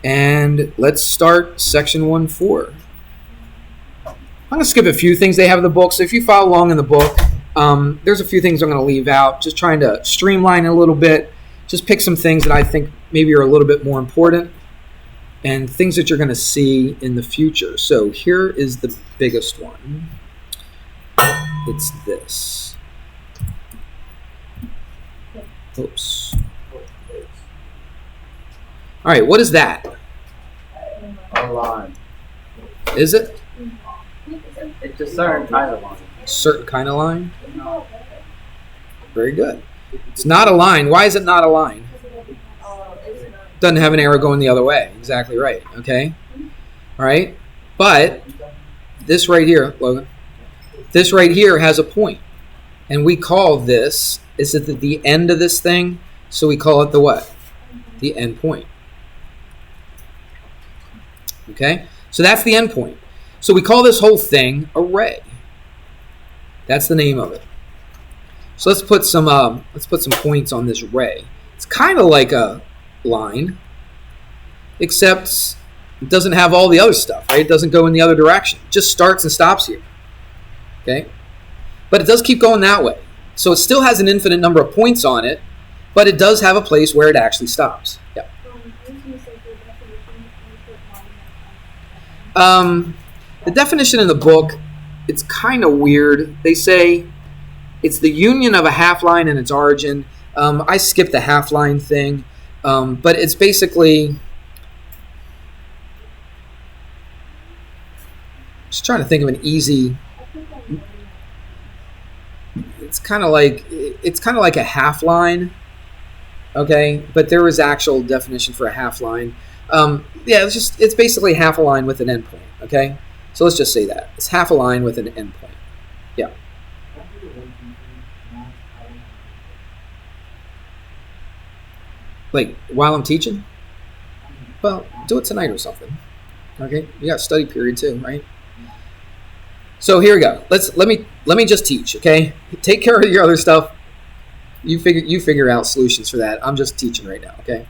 And let's start section 1-4. I'm going to skip a few things they have in the book. So if you follow along in the book, there's a few things I'm going to leave out. Just trying to streamline it a little bit. Just pick some things that I think maybe are a little bit more important and things that you're going to see in the future. So here is the biggest one. It's this. Oops. All right, what is that? A line. Is it? It's a certain kind of line. Certain kind of line? Very good. It's not a line. Why is it not a line? Doesn't have an arrow going the other way. Exactly right. Okay? All right? But this right here, Logan, this right here has a point. And we call this, is it the end of this thing? So we call it the what? The end point. Okay? So that's the end point. So we call this whole thing a ray. That's the name of it. So let's put some points on this ray. It's kind of like a line, except it doesn't have all the other stuff, right? It doesn't go in the other direction. It just starts and stops here. Okay? But it does keep going that way. So it still has an infinite number of points on it, but it does have a place where it actually stops. Yeah. The definition in the book, it's kind of weird. They say it's the union of a half line and its origin. I skipped the half line thing, but it's basically, just trying to think of an easy. It's kind of like a half line, okay? But there is actual definition for a half line. It's basically half a line with an endpoint, okay? So let's just say that. It's half a line with an endpoint. Yeah. Like, while I'm teaching? Well, do it tonight or something. Okay? You got study period too, right? So here we go. Let me just teach, okay? Take care of your other stuff. You figure out solutions for that. I'm just teaching right now, okay?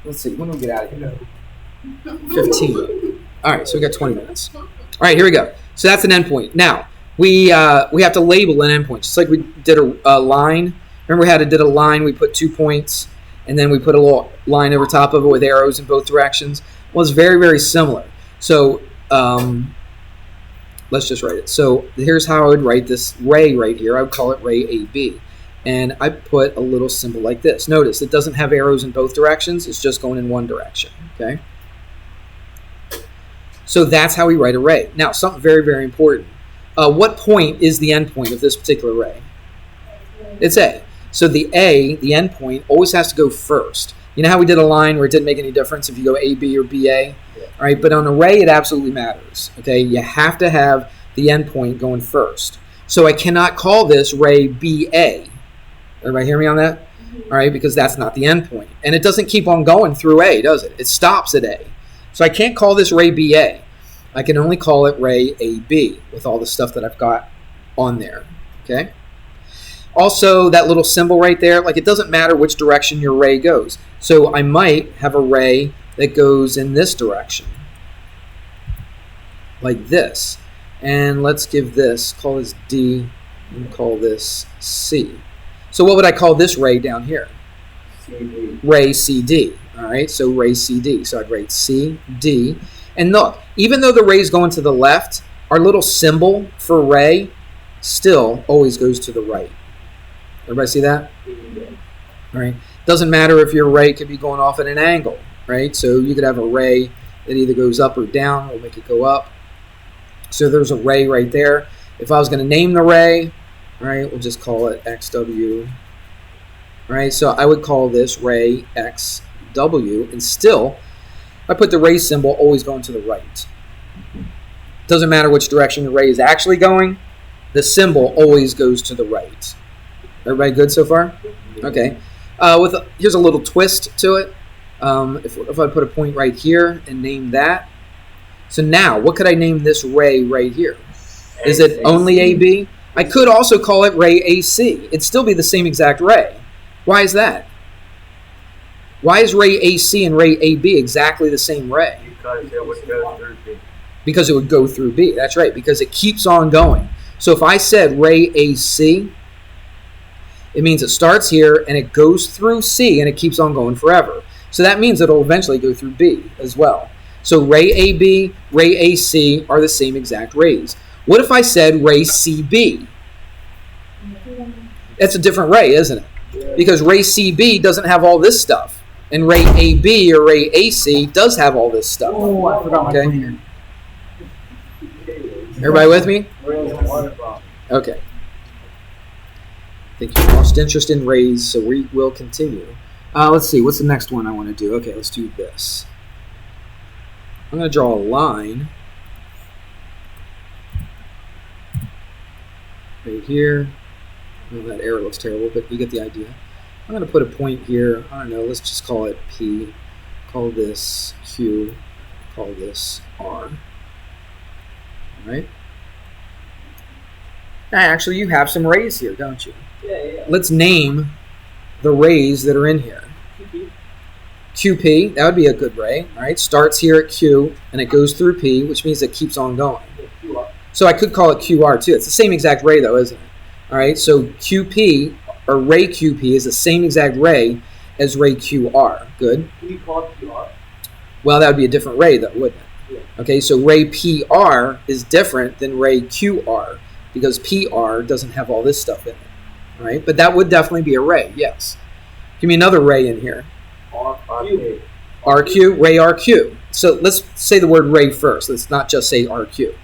Let's see, when do we get out of here? 15. All right, so we got 20 minutes. All right, here we go. So that's an endpoint. Now, we have to label an endpoint, just like we did a line. Remember we did a line, we put 2 points, and then we put a little line over top of it with arrows in both directions. Well, it's very, very similar. So let's just write it. So here's how I would write this ray right here. I would call it ray AB. And I put a little symbol like this. Notice it doesn't have arrows in both directions. It's just going in one direction. Okay. So that's how we write a ray. Now, something very, very important. What point is the endpoint of this particular ray? It's A. So the endpoint, always has to go first. You know how we did a line where it didn't make any difference if you go AB or BA? Yeah. All right, but on a ray, it absolutely matters. Okay, you have to have the endpoint going first. So I cannot call this ray BA. Everybody hear me on that? All right, because that's not the endpoint. And it doesn't keep on going through A, does it? It stops at A. So I can't call this ray BA. I can only call it ray AB with all the stuff that I've got on there. Okay? Also, that little symbol right there, like it doesn't matter which direction your ray goes. So I might have a ray that goes in this direction, like this. And let's give this, call this D, and call this C. So what would I call this ray down here? CD. Ray CD. All right, so ray CD. So I'd write C, D. And look, even though the ray's going to the left, our little symbol for ray still always goes to the right. Everybody see that? All right. Doesn't matter if your ray could be going off at an angle, right? So you could have a ray that either goes up or down. We'll make it go up. So there's a ray right there. If I was going to name the ray, all right, we'll just call it XW. All right, so I would call this ray XW, and still, I put the ray symbol always going to the right. Doesn't matter which direction the ray is actually going, the symbol always goes to the right. Everybody good so far? Okay. Here's a little twist to it. If I put a point right here and name that. So now, what could I name this ray right here? Is it only AB? I could also call it ray AC. It'd still be the same exact ray. Why is that? Why is ray AC and ray AB exactly the same ray? Because it would go through B. Because it would go through B. That's right, because it keeps on going. So if I said ray AC, it means it starts here and it goes through C and it keeps on going forever. So that means it'll eventually go through B as well. So ray AB, ray AC are the same exact rays. What if I said ray CB? That's a different ray, isn't it? Because ray CB doesn't have all this stuff. And ray AB or ray AC does have all this stuff. Oh, I forgot my Okay. cleaner. Everybody with me? Rays and water bomb. Okay. I think you lost interest in rays, so we will continue. Let's see, what's the next one I want to do? Okay, let's do this. I'm going to draw a line right here. Well, that arrow looks terrible, but you get the idea. I'm going to put a point here. I don't know, let's just call it P. Call this Q. Call this R. All right? Actually, you have some rays here, don't you? Yeah. Let's name the rays that are in here. QP, that would be a good ray, all right? Starts here at Q and it goes through P, which means it keeps on going. So I could call it QR too. It's the same exact ray though, isn't it? All right, so QP or ray QP is the same exact ray as ray QR. Good. Can you call it QR? Well, that would be a different ray though, wouldn't it? Yeah. Okay, so ray PR is different than ray QR because PR doesn't have all this stuff in it. All right, but that would definitely be a ray, yes. Give me another ray in here. RQ. RQ, ray RQ. So let's say the word ray first. Let's not just say RQ.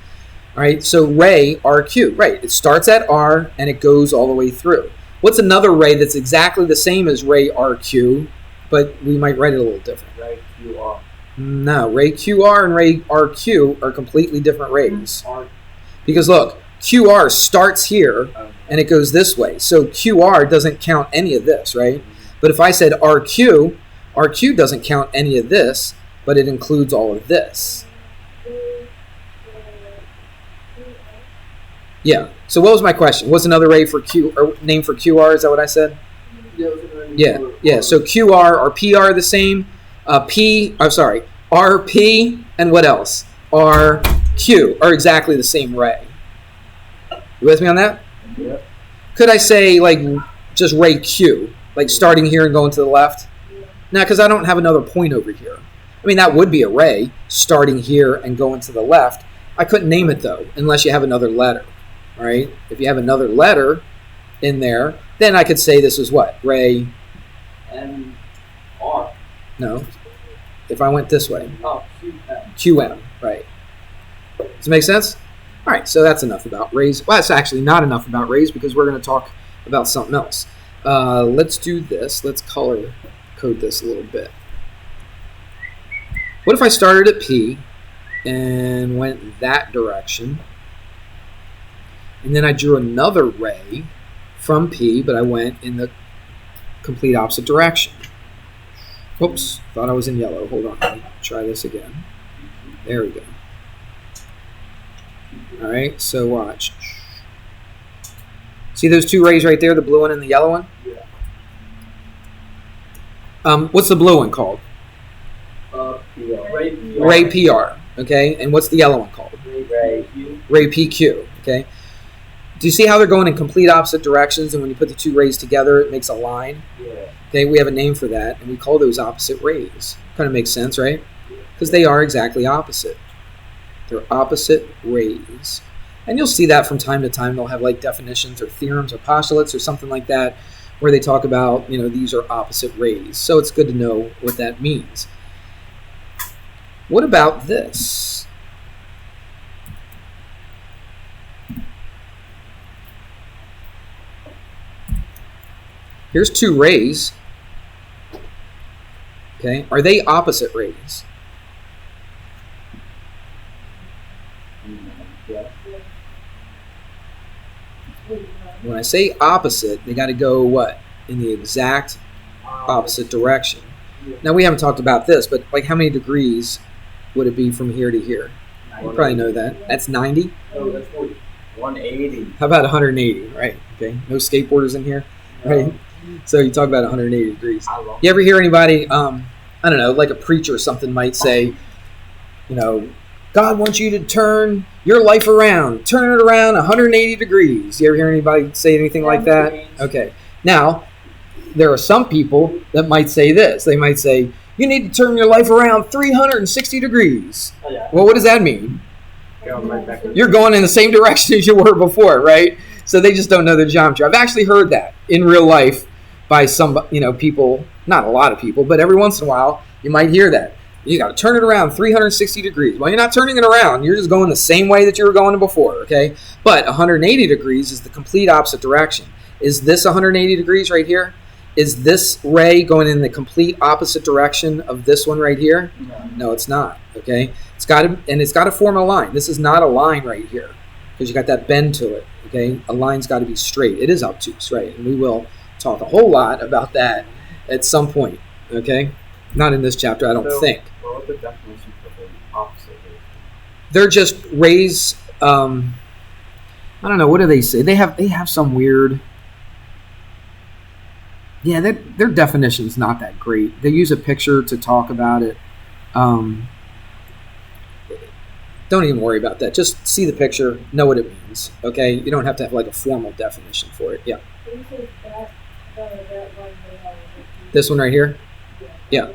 All right, so ray RQ, right. It starts at R and it goes all the way through. What's another ray that's exactly the same as ray RQ, but we might write it a little different? Ray QR. No, ray QR and ray RQ are completely different rays. Because look, QR starts here and it goes this way. So QR doesn't count any of this, right? But if I said RQ, RQ doesn't count any of this, but it includes all of this. Yeah. So what was my question? What's another ray for Q or name for QR? Is that what I said? Yeah. Yeah. So QR or PR the same. RP and what else? RQ are exactly the same ray. You with me on that? Yep. Could I say like just ray Q, like starting here and going to the left? No, because I don't have another point over here. I mean, that would be a ray starting here and going to the left. I couldn't name it though, unless you have another letter. All right. If you have another letter in there, then I could say this is what? Ray. R. No. If I went this way. Oh, QM. QM. Right. Does it make sense? All right. So that's enough about rays. Well, it's actually not enough about rays because we're going to talk about something else. Let's do this. Let's color code this a little bit. What if I started at P and went that direction, and then I drew another ray from P, but I went in the complete opposite direction? Oops, thought I was in yellow. Hold on, let me try this again. There we go. All right, so watch. See those two rays right there, the blue one and the yellow one? Yeah. What's the blue one called? PR. Ray PR, okay? And what's the yellow one called? Ray Q. Ray PQ, okay? Do you see how they're going in complete opposite directions, and when you put the two rays together, it makes a line? Yeah. Okay, we have a name for that, and we call those opposite rays. Kind of makes sense, right? Because they are exactly opposite. They're opposite rays. And you'll see that from time to time. They'll have like definitions or theorems or postulates or something like that where they talk about, these are opposite rays. So it's good to know what that means. What about this? Here's two rays. Okay, are they opposite rays? Yeah. When I say opposite, they got to go what? In the exact opposite direction. Now, we haven't talked about this, but like how many degrees would it be from here to here? You probably know that. That's 90. Oh, that's 40. 180. How about 180, right? Okay, no skateboarders in here, right? So you talk about 180 degrees. I love You ever hear anybody, I don't know, like a preacher or something might say, God wants you to turn your life around, turn it around 180 degrees. You ever hear anybody say anything like that? Okay. Now, there are some people that might say this. They might say, you need to turn your life around 360 degrees. Oh, yeah. Well, what does that mean? Going right back in. You're going in the same direction as you were before, right? So they just don't know the geometry. I've actually heard that in real life by some, people, not a lot of people, but every once in a while you might hear that. You got to turn it around 360 degrees. Well, you're not turning it around. You're just going the same way that you were going before, okay? But 180 degrees is the complete opposite direction. Is this 180 degrees right here? Is this ray going in the complete opposite direction of this one right here? No, it's not, okay? It's got to form a line. This is not a line right here because you got that bend to it, okay? A line's got to be straight. It is obtuse, right? And we will talk a whole lot about that at some point, okay? Not in this chapter, I don't think. What are the definitions of the opposite rays? They're just rays. I don't know. What do they say? They have some weird. Yeah, their definition's not that great. They use a picture to talk about it. Don't even worry about that. Just see the picture, know what it means. Okay, you don't have to have like a formal definition for it. Yeah. This one right here. Yeah.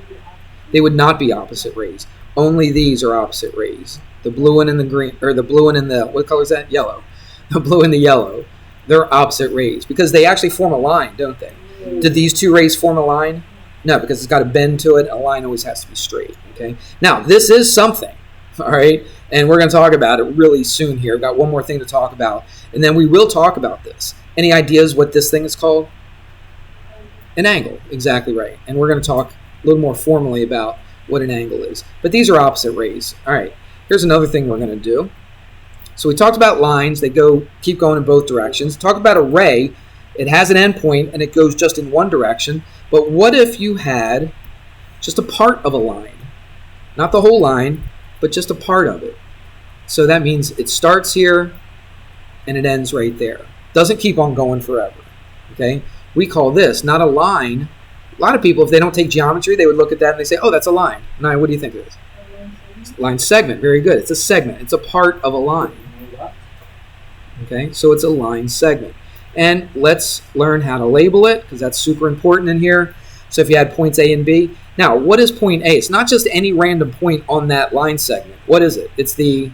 They would not be opposite rays. Only these are opposite rays. The blue one and the green, or the blue one and the, what color is that? Yellow. The blue and the yellow. They're opposite rays because they actually form a line, don't they? Did these two rays form a line? No, because it's got a bend to it. A line always has to be straight, okay? Now, this is something, all right? And we're going to talk about it really soon here. We've got one more thing to talk about, and then we will talk about this. Any ideas what this thing is called? An angle, exactly right. And we're going to talk a little more formally about what an angle is. But these are opposite rays. All right, here's another thing we're going to do. So we talked about lines. They keep going in both directions. Talk about a ray. It has an endpoint, and it goes just in one direction. But what if you had just a part of a line? Not the whole line, but just a part of it. So that means it starts here, and it ends right there. Doesn't keep on going forever. Okay? We call this not a line. A lot of people, if they don't take geometry, they would look at that and they say, oh, that's a line. Now, what do you think it is? Line segment. Very good. It's a segment. It's a part of a line. Okay, so it's a line segment. And let's learn how to label it because that's super important in here. So if you had points A and B. Now, what is point A? It's not just any random point on that line segment. What is it? It's we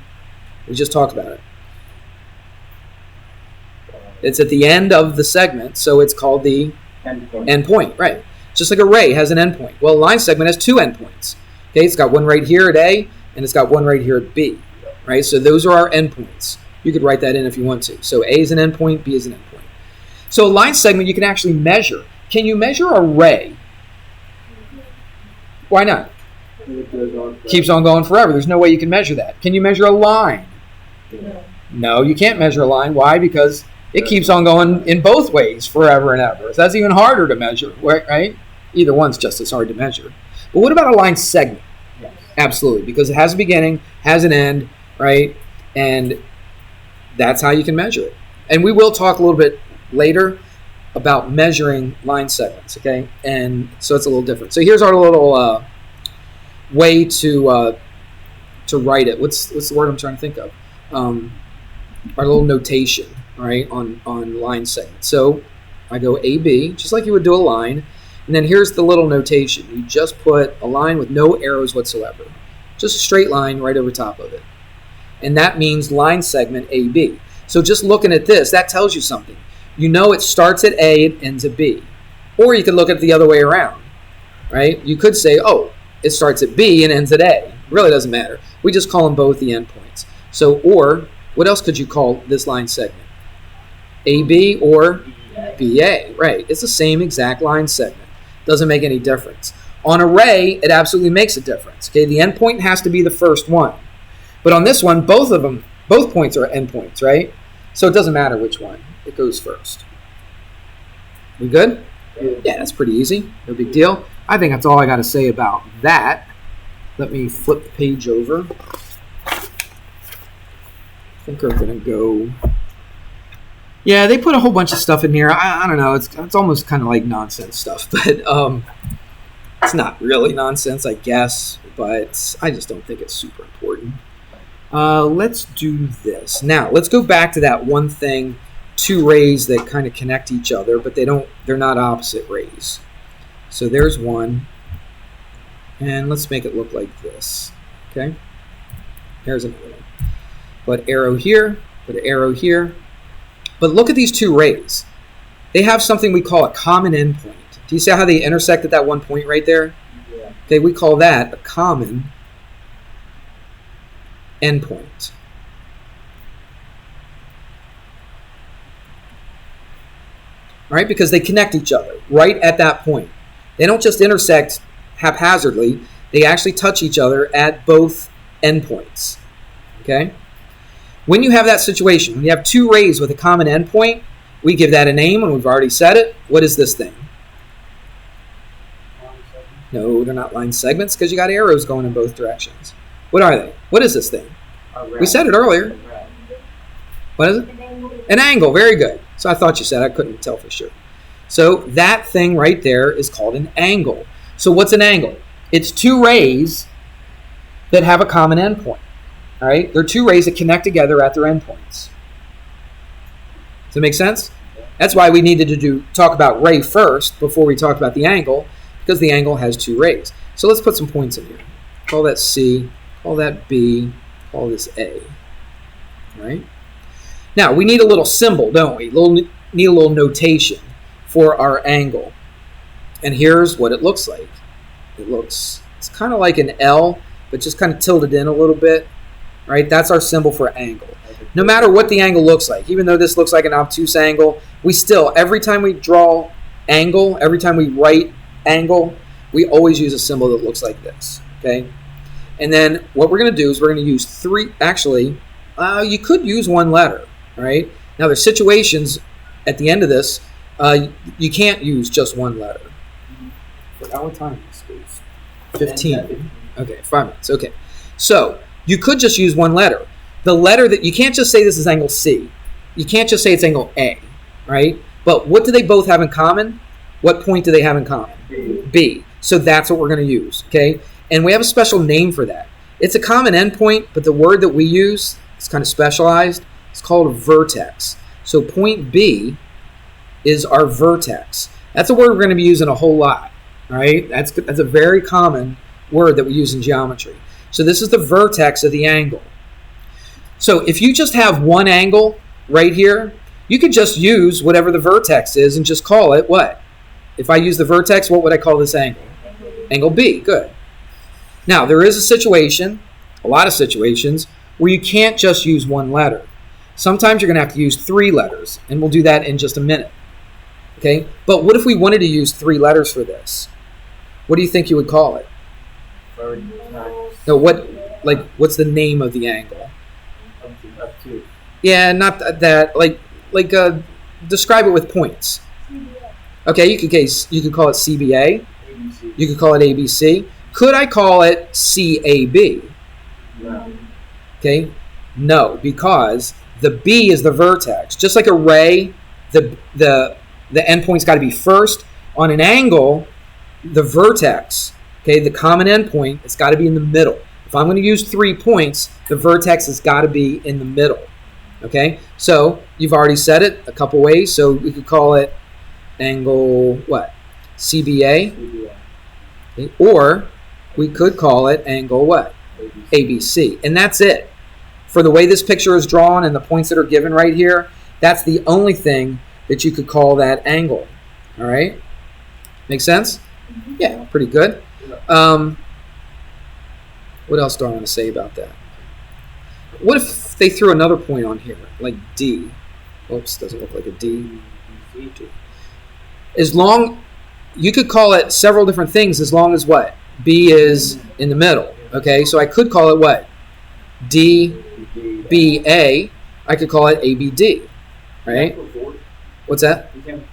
just talked about it. It's at the end of the segment, so it's called the endpoint, right? Just like a ray has an endpoint. Well, a line segment has two endpoints. Okay, it's got one right here at A, and it's got one right here at B, right? So those are our endpoints. You could write that in if you want to. So A is an endpoint, B is an endpoint. So a line segment you can actually measure. Can you measure a ray? Why not? Keeps on going forever. There's no way you can measure that. Can you measure a line? No, you can't measure a line. Why? Because it keeps on going in both ways forever and ever. So that's even harder to measure, right? Either one's just as hard to measure. But what about a line segment? Yes. Absolutely, because it has a beginning, has an end, right? And that's how you can measure it. And we will talk a little bit later about measuring line segments, okay? And so it's a little different. So here's our little way to write it. What's the word I'm trying to think of? Our little notation, right, on line segments. So I go AB, just like you would do a line, and then here's the little notation. You just put a line with no arrows whatsoever. Just a straight line right over top of it. And that means line segment AB. So just looking at this, that tells you something. You know it starts at A, it ends at B. Or you could look at it the other way around, right? You could say, oh, it starts at B and ends at A. It really doesn't matter. We just call them both the endpoints. So, or, what else could you call this line segment? AB or BA, right? It's the same exact line segment. Doesn't make any difference. On array, it absolutely makes a difference. Okay, the endpoint has to be the first one. But on this one, both points are endpoints, right? So it doesn't matter which one. It goes first. We good? Yeah, that's pretty easy. No big deal. I think that's all I got to say about that. Let me flip the page over. I think we're going to go Yeah, they put a whole bunch of stuff in here. I don't know. It's almost kind of like nonsense stuff, but it's not really nonsense, I guess. But I just don't think it's super important. Let's do this now. Let's go back to that one thing: two rays that kind of connect each other, but they're not opposite rays. So there's one, and let's make it look like this. Okay. There's another one. Put arrow here. Put an arrow here. But look at these two rays. They have something we call a common endpoint. Do you see how they intersect at that one point right there? Yeah. Okay, we call that a common endpoint. All right, because they connect each other right at that point. They don't just intersect haphazardly. They actually touch each other at both endpoints. Okay? When you have that situation, when you have two rays with a common endpoint, we give that a name, and we've already said it. What is this thing? No, they're not line segments because you got arrows going in both directions. What are they? What is this thing? We said it earlier. What is it? An angle. Very good. So I thought you said. I couldn't tell for sure. So that thing right there is called an angle. So what's an angle? It's two rays that have a common endpoint. All right? They're two rays that connect together at their endpoints. Does that make sense? That's why we needed to talk about ray first before we talked about the angle, because the angle has two rays. So let's put some points in here. Call that C, call that B, call this A. All right? Now, we need a little symbol, don't we? Need a little notation for our angle. And here's what it looks like. It's kind of like an L, but just kind of tilted in a little bit. Right? That's our symbol for angle. No matter what the angle looks like, even though this looks like an obtuse angle, we still, every time we draw angle, every time we write angle, we always use a symbol that looks like this. Okay? And then what we're going to do is we're going to use three, actually, you could use one letter. Right? Now, there's situations at the end of this, you can't use just one letter. What time is this? 15. Okay, 5 minutes. Okay. So, you could just use one letter. The letter that you can't just say this is angle C. You can't just say it's angle A, right? But what do they both have in common? What point do they have in common? B. So that's what we're going to use, okay? And we have a special name for that. It's a common endpoint, but the word that we use is kind of specialized. It's called a vertex. So point B is our vertex. That's a word we're going to be using a whole lot, right? That's a very common word that we use in geometry. So this is the vertex of the angle. So if you just have one angle right here, you could just use whatever the vertex is and just call it what? If I use the vertex, what would I call this angle? Angle B. Good. Now, there is a situation, a lot of situations, where you can't just use one letter. Sometimes you're going to have to use three letters, and we'll do that in just a minute. Okay? But what if we wanted to use three letters for this? What do you think you would call it? No, what's the name of the angle? Obtuse. Yeah, not that. Describe it with points. Okay, you could call it CBA. ABC. You could call it ABC. Could I call it CAB? No. Okay, no, because the B is the vertex. Just like a ray, the endpoint's got to be first. On an angle, the vertex, okay, the common endpoint, it's got to be in the middle. If I'm going to use 3 points, the vertex has got to be in the middle. Okay, so you've already said it a couple ways. So we could call it angle what? CBA. CBA. Okay, or we could call it angle what? ABC. And that's it. For the way this picture is drawn and the points that are given right here, that's the only thing that you could call that angle. All right? Make sense? Yeah, pretty good. What else do I want to say about that? What if they threw another point on here, like D? Oops, doesn't look like a D. As long, you could call it several different things as long as what? B is in the middle. Okay, so I could call it what? DBA. I could call it ABD. Right? What's that?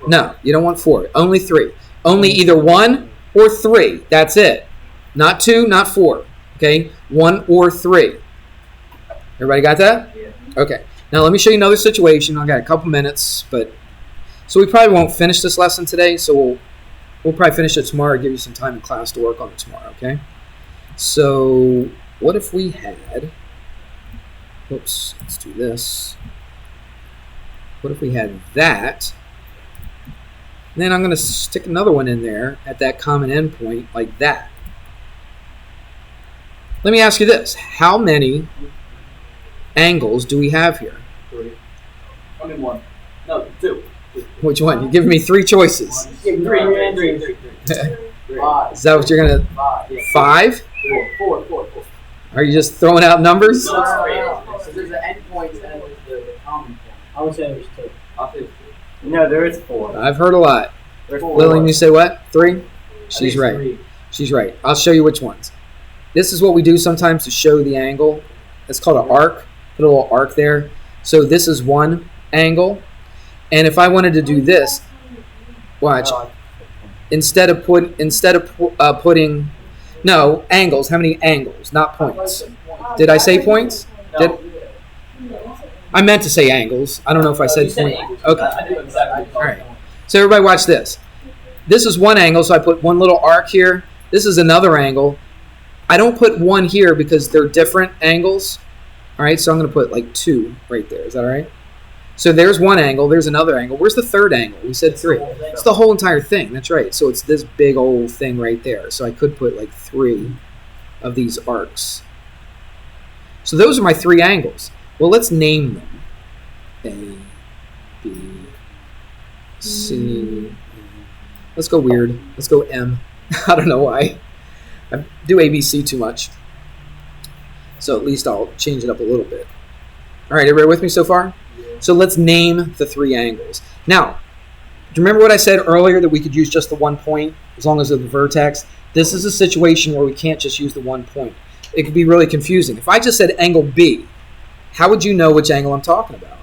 No, you don't want 4. Only 3. Only either 1 or 3. That's it. Not 2, not 4. Okay? 1 or 3. Everybody got that? Yeah. Okay. Now let me show you another situation. I got a couple minutes, but so we probably won't finish this lesson today. So we'll probably finish it tomorrow. Give you some time in class to work on it tomorrow. Okay. So what if we had? Oops. Let's do this. What if we had that? And then I'm going to stick another one in there at that common endpoint like that. Let me ask you this. How many angles do we have here? 3. I mean 1. No, 2. Which one? You're giving me 3 choices. 3. 3. 5. Is that what you're going to... 5. Yeah. 5? 4. Are you just throwing out numbers? No. So there's an endpoint and there's the common point. I would say there's 2. I'll say 2. No, there is 4. I've heard a lot. There's 4. Lillian, you say what? 3? She's right. 3. She's right. I'll show you which ones. This is what we do sometimes to show the angle. It's called an arc. Put a little arc there. So this is one angle. And if I wanted to do this, watch. Instead of putting no angles. How many angles? Not points. Did I say points? I meant to say angles. I don't know if I said points. Okay. I knew exactly. All right. So everybody watch this. This is one angle, so I put one little arc here. This is another angle. I don't put one here because they're different angles. All right, so I'm going to put like 2 right there. Is that all right? So there's one angle. There's another angle. Where's the third angle? We said 3. It's the whole entire thing. That's right. So it's this big old thing right there. So I could put like 3 of these arcs. So those are my 3 angles. Well, let's name them. A, B, C. Let's go weird. Let's go M. I don't know why. I do ABC too much. So at least I'll change it up a little bit. All right, everybody with me so far? So let's name the 3 angles. Now, do you remember what I said earlier that we could use just the 1 point as long as it's the vertex? This is a situation where we can't just use the 1 point. It could be really confusing. If I just said angle B, how would you know which angle I'm talking about?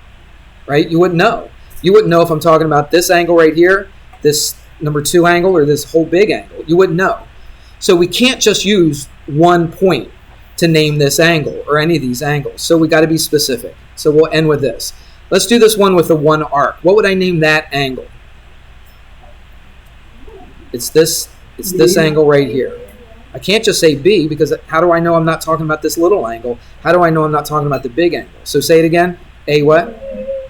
Right? You wouldn't know. You wouldn't know if I'm talking about this angle right here, this number 2 angle, or this whole big angle. You wouldn't know. So we can't just use 1 point to name this angle or any of these angles. So we got to be specific. So we'll end with this. Let's do this one with the 1 arc. What would I name that angle? It's this angle right here. I can't just say B because how do I know I'm not talking about this little angle? How do I know I'm not talking about the big angle? So say it again. A what?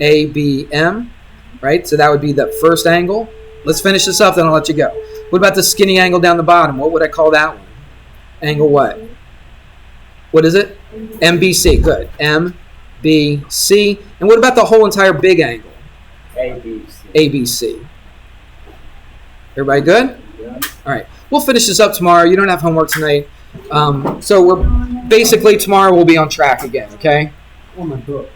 A, B, M. Right? So that would be the first angle. Let's finish this up, then I'll let you go. What about the skinny angle down the bottom? What would I call that one? Angle what? What is it? MBC. Good. MBC. And what about the whole entire big angle? ABC. ABC. Everybody good? Yeah. All right. We'll finish this up tomorrow. You don't have homework tonight. So we're basically tomorrow we'll be on track again, okay? Oh my book.